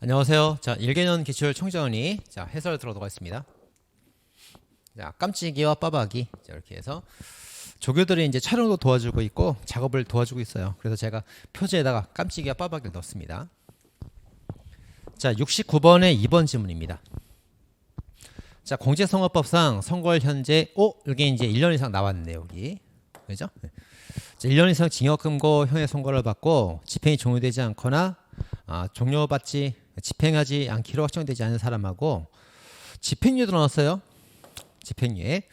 안녕하세요. 자, 1개년 기출 총정리 해설 들어가도록 하겠습니다. 자, 깜찍이와 빠박이 이렇게 해서 조교들이 이제 촬영도 도와주고 있고 작업을 도와주고 있어요. 그래서 제가 표지에다가 깜찍이와 빠박이를 넣었습니다. 자, 69번의 2번 질문입니다. 자, 공직선거법상 선거일 현재 여기 이제 1년 이상 나왔네요, 여기. 그죠? 자, 1년 이상 징역금고 형의 선고를 받고 집행이 종료되지 않거나 집행하지 않기로 확정되지 않은 사람하고 집행유예도 나왔어요. 집행유예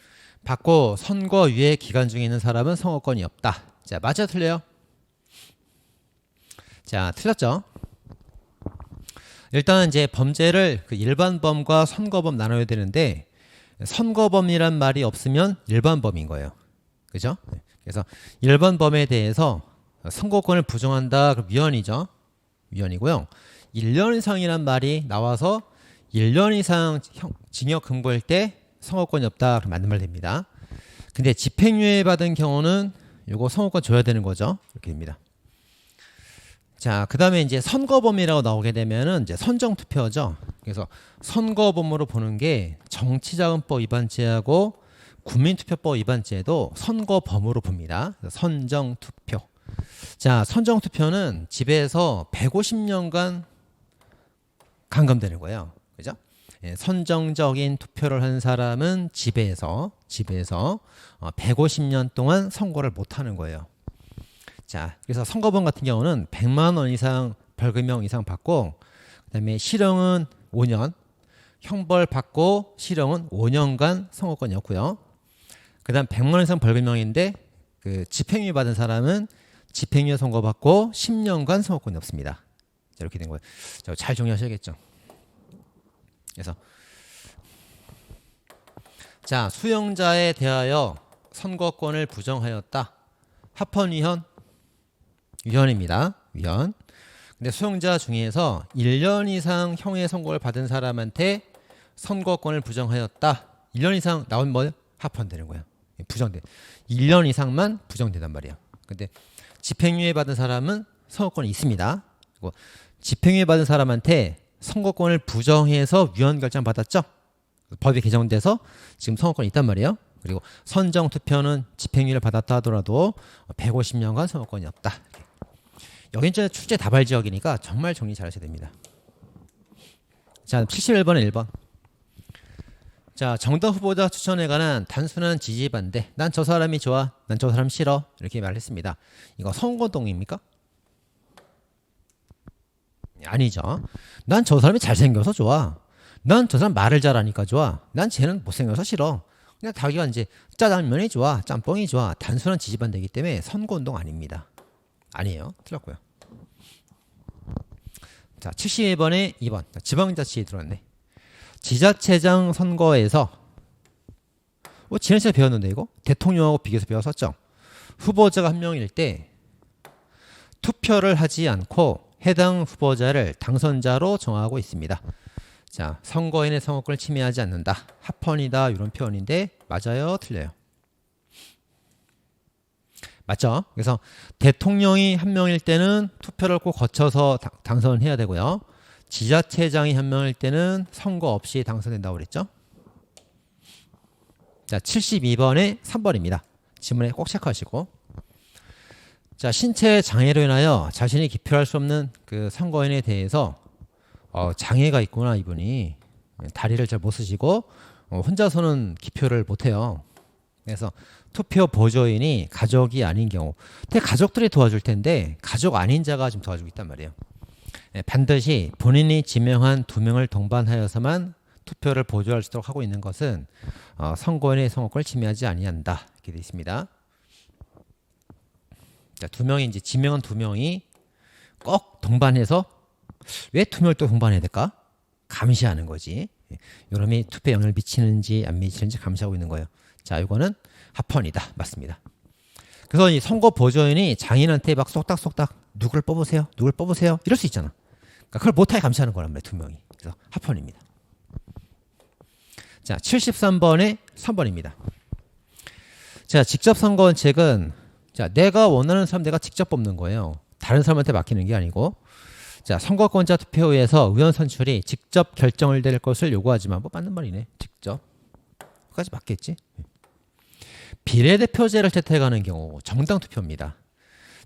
받고 선거유예 기간 중에 있는 사람은 선거권이 없다. 자, 맞아요, 틀려요? 자, 틀렸죠? 일단 이제 범죄를 일반범과 선거범 나눠야 되는데 선거범이란 말이 없으면 일반범인 거예요. 그죠? 그래서 일반범에 대해서 선거권을 부정한다. 그럼 위헌이죠. 위헌이고요. 1년 이상이란 말이 나와서 1년 이상 징역 금고일 때 선거권이 없다. 그럼 맞는 말 됩니다. 근데 집행유예 받은 경우는 요거 선거권 줘야 되는 거죠. 이렇게 됩니다. 자, 그 다음에 이제 선거범이라고 나오게 되면은 이제 선정투표죠. 그래서 선거범으로 보는 게 정치자금법 위반죄하고 국민투표법 위반죄도 선거범으로 봅니다. 선정투표. 자, 선정투표는 집에서 150년간 감금되는 거예요. 그죠? 예, 선정적인 투표를 한 사람은 집에서 150년 동안 선거를 못 하는 거예요. 자, 그래서 선거범 같은 경우는 100만 원 이상 벌금형 이상 받고 그다음에 실형은 5년, 형벌 받고 실형은 5년간 선거권이었고요. 그다음 100만 원 이상 벌금형인데 그 집행유예 받은 사람은 집행유예 선고받고 10년간 선거권이 없습니다. 자, 이렇게 된 거예요. 자, 잘 정리하셔야겠죠. 그래서 자, 수용자에 대하여 선거권을 부정하였다. 합헌 위헌? 위헌입니다. 위헌. 근데 수용자 중에서 1년 이상 형의 선고를 받은 사람한테 선거권을 부정하였다. 1년 이상 나온 뭐예요? 합헌되는 거예요. 부정돼. 1년 이상만 부정된단 말이에요. 근데 집행유예 받은 사람은 선거권이 있습니다. 그리고 집행유예 받은 사람한테 선거권을 부정해서 위헌 결정 받았죠. 법이 개정돼서 지금 선거권이 있단 말이에요. 그리고 선정투표는 집행유예를 받았다 하더라도 150년간 선거권이 없다. 여긴 이제 출제 다발 지역이니까 정말 정리 잘 하셔야 됩니다. 자, 71번에 1번. 자, 정당 후보자 추천에 관한 단순한 지지 반대. 난 저 사람이 좋아. 난 저 사람 싫어. 이렇게 말했습니다. 이거 선거동입니까? 아니죠. 난 저 사람이 잘생겨서 좋아. 난 저 사람 말을 잘하니까 좋아. 난 쟤는 못생겨서 싫어. 그냥 자기가 이제 짜장면이 좋아. 짬뽕이 좋아. 단순한 지지 반대이기 때문에 선거운동 아닙니다. 아니에요. 틀렸고요. 자, 72번에 2번. 지방자치에 들어왔네. 지자체장 선거에서 지난 시간에 배웠는데 이거 대통령하고 비교해서 배웠었죠. 후보자가 한 명일 때 투표를 하지 않고 해당 후보자를 당선자로 정하고 있습니다. 자, 선거인의 선거권을 침해하지 않는다. 합헌이다. 이런 표현인데 맞아요? 틀려요? 맞죠? 그래서 대통령이 한 명일 때는 투표를 꼭 거쳐서 당선을 해야 되고요. 지자체장이 한 명일 때는 선거 없이 당선된다고 그랬죠? 자, 72번에 3번입니다. 지문에 꼭 체크하시고. 자, 신체 장애로 인하여 자신이 기표할 수 없는 그 선거인에 대해서 장애가 있구나, 이분이. 다리를 잘 못 쓰시고 혼자서는 기표를 못 해요. 그래서 투표 보조인이 가족이 아닌 경우, 가족들이 도와줄 텐데 가족 아닌 자가 지금 도와주고 있단 말이에요. 반드시 본인이 지명한 2명을 동반하여서만 투표를 보조할 수 있도록 하고 있는 것은 선거인의 선거권을 침해하지 아니한다. 이렇게 되어 있습니다. 자, 2명이 이제 지명한 2명이 꼭 동반해서 왜 2명을 또 동반해야 될까? 감시하는 거지. 요놈이 투표에 영향을 미치는지 안 미치는지 감시하고 있는 거예요. 자, 이거는 합헌이다. 맞습니다. 그래서 이 선거 보조인이 장인한테 막 쏙닥쏙닥 누구를 뽑으세요? 누굴 뽑으세요? 이럴 수 있잖아. 그러니까 그걸 못하게 감시하는 거란 말이에요. 2명이. 그래서 합헌입니다. 자, 73번에 3번입니다. 자, 직접 선거원책은 자, 내가 원하는 사람 내가 직접 뽑는 거예요. 다른 사람한테 맡기는 게 아니고 자, 선거권자 투표에서 의원 선출이 직접 결정을 될 것을 요구하지만 뭐 맞는 말이네. 직접. 까지 맞겠지. 비례대표제를 채택하는 경우 정당 투표입니다.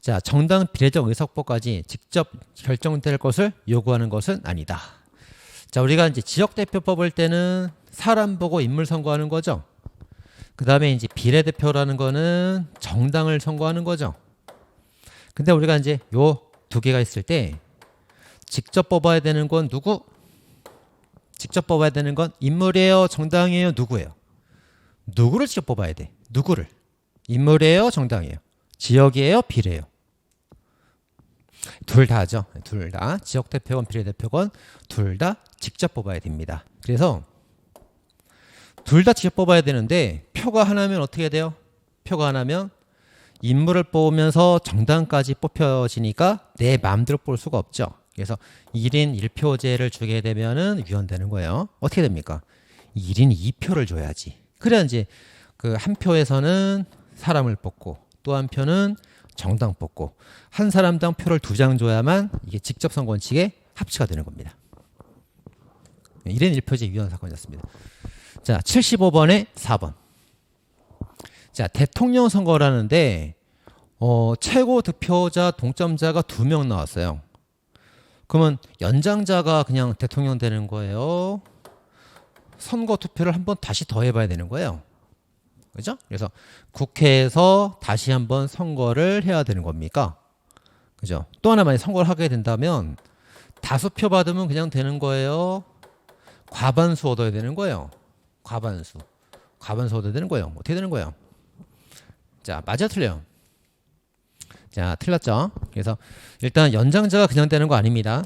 자, 정당 비례적 의석법까지 직접 결정될 것을 요구하는 것은 아니다. 자, 우리가 이제 지역대표법 할 때는 사람 보고 인물 선거하는 거죠. 그 다음에 이제 비례대표라는 거는 정당을 선거하는 거죠. 근데 우리가 이제 요 두 개가 있을 때 직접 뽑아야 되는 건 누구? 직접 뽑아야 되는 건 인물이에요? 정당이에요? 누구예요? 누구를 직접 뽑아야 돼? 누구를? 인물이에요? 정당이에요? 지역이에요? 비례예요? 둘 다죠. 둘 다. 지역대표건 비례대표건 둘 다 직접 뽑아야 됩니다. 그래서 둘 다 직접 뽑아야 되는데 표가 하나면 어떻게 돼요? 표가 하나면 인물을 뽑으면서 정당까지 뽑혀지니까 내 마음대로 뽑을 수가 없죠. 그래서 1인 1표제를 주게 되면은 위헌되는 거예요. 어떻게 됩니까? 1인 2표를 줘야지. 그래야 이제 그 한 표에서는 사람을 뽑고 또 한 표는 정당 뽑고 한 사람당 표를 2장 줘야만 이게 직접 선거 원칙에 합치가 되는 겁니다. 1인 1표제 위헌 사건이었습니다. 자, 75번에 4번. 자, 대통령 선거라는데 최고 득표자 동점자가 2명 나왔어요. 그러면 연장자가 그냥 대통령 되는 거예요? 선거 투표를 한번 다시 더 해봐야 되는 거예요. 그죠? 그래서 국회에서 다시 한번 선거를 해야 되는 겁니까? 그죠? 또 하나 만약 선거를 하게 된다면 다수표 받으면 그냥 되는 거예요? 과반수 얻어야 되는 거예요? 과반수 얻어야 되는 거예요? 어떻게 되는 거예요? 자, 맞아 틀려요? 자, 틀렸죠? 그래서 일단 연장자가 그냥 되는 거 아닙니다.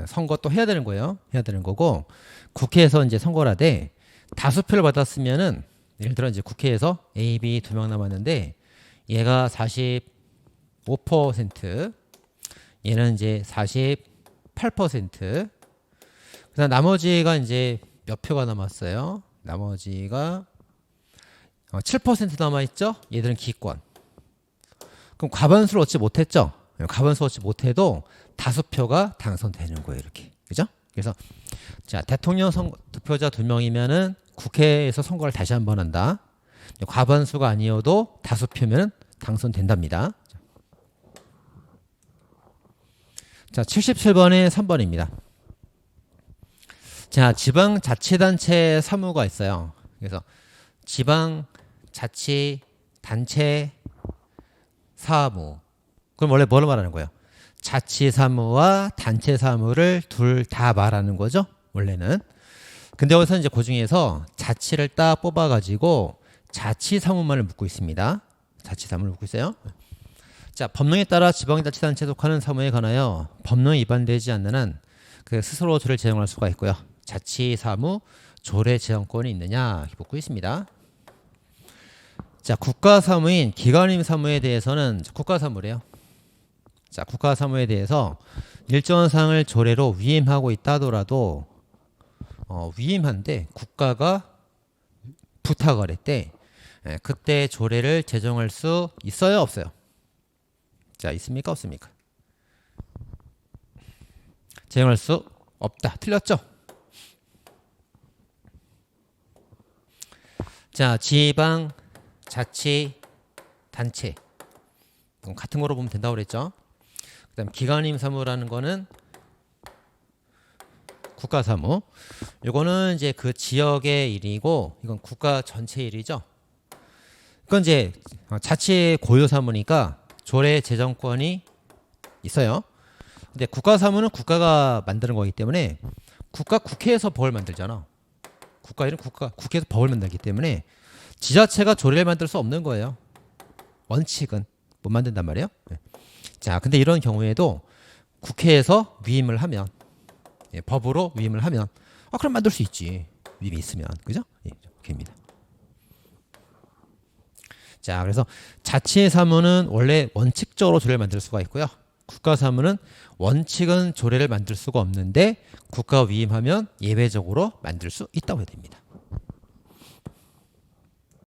선거 또 해야 되는 거예요. 해야 되는 거고 국회에서 이제 선거를 하되 다수표를 받았으면은 예를 들어 이제 국회에서 A, B 2명 남았는데 얘가 45%, 얘는 이제 48%. 그다음 나머지가 이제 몇 표가 남았어요? 나머지가 7% 남아있죠? 얘들은 기권. 그럼 과반수를 얻지 못했죠? 과반수 얻지 못해도 다수표가 당선되는 거예요. 이렇게. 그죠? 그래서 자, 대통령 득표자 2명이면은 국회에서 선거를 다시 한번 한다. 과반수가 아니어도 다수표면 당선된답니다. 자, 77번에 3번입니다. 자, 지방자치단체 사무가 있어요. 그래서 지방자치단체 사무. 그럼 원래 뭐를 말하는 거예요? 자치사무와 단체사무를 둘 다 말하는 거죠. 원래는. 근데 여기서 이제 그 중에서 자치를 딱 뽑아가지고 자치사무만을 묻고 있습니다. 자치사무를 묻고 있어요. 자, 법령에 따라 지방자치단체에 속하는 사무에 관하여 법령이 위반되지 않는 한 그 스스로 조례를 제정할 수가 있고요. 자치사무 조례 제정권이 있느냐 이렇게 묻고 있습니다. 자, 국가사무인 기관임 사무에 대해서는 국가사무래요. 자, 국가사무에 대해서 일정 사항을 조례로 위임하고 있다 하더라도 위임한데 국가가 부탁을 했대. 그때 조례를 제정할 수 있어요? 없어요? 자, 있습니까? 없습니까? 제정할 수 없다. 틀렸죠? 자, 지방 자치단체 같은 거로 보면 된다고 그랬죠. 그 다음 기관임 사무라는 거는 국가사무. 이거는 이제 그 지역의 일이고 이건 국가 전체 일이죠. 그건 이제 자치 고유 사무니까 조례 제정권이 있어요. 근데 국가사무는 국가가 만드는 거기 때문에 국회에서 법을 만들잖아. 국가일은 국회에서 법을 만들기 때문에 지자체가 조례를 만들 수 없는 거예요. 원칙은 못 만든단 말이에요. 자, 근데 이런 경우에도 국회에서 위임을 하면 법으로 위임을 하면 그럼 만들 수 있지. 위임이 있으면. 그죠? 이렇게입니다. 자, 그래서 자치사무는 원래 원칙적으로 조례를 만들 수가 있고요. 국가사무는 원칙은 조례를 만들 수가 없는데 국가 위임하면 예외적으로 만들 수 있다고 해야 됩니다.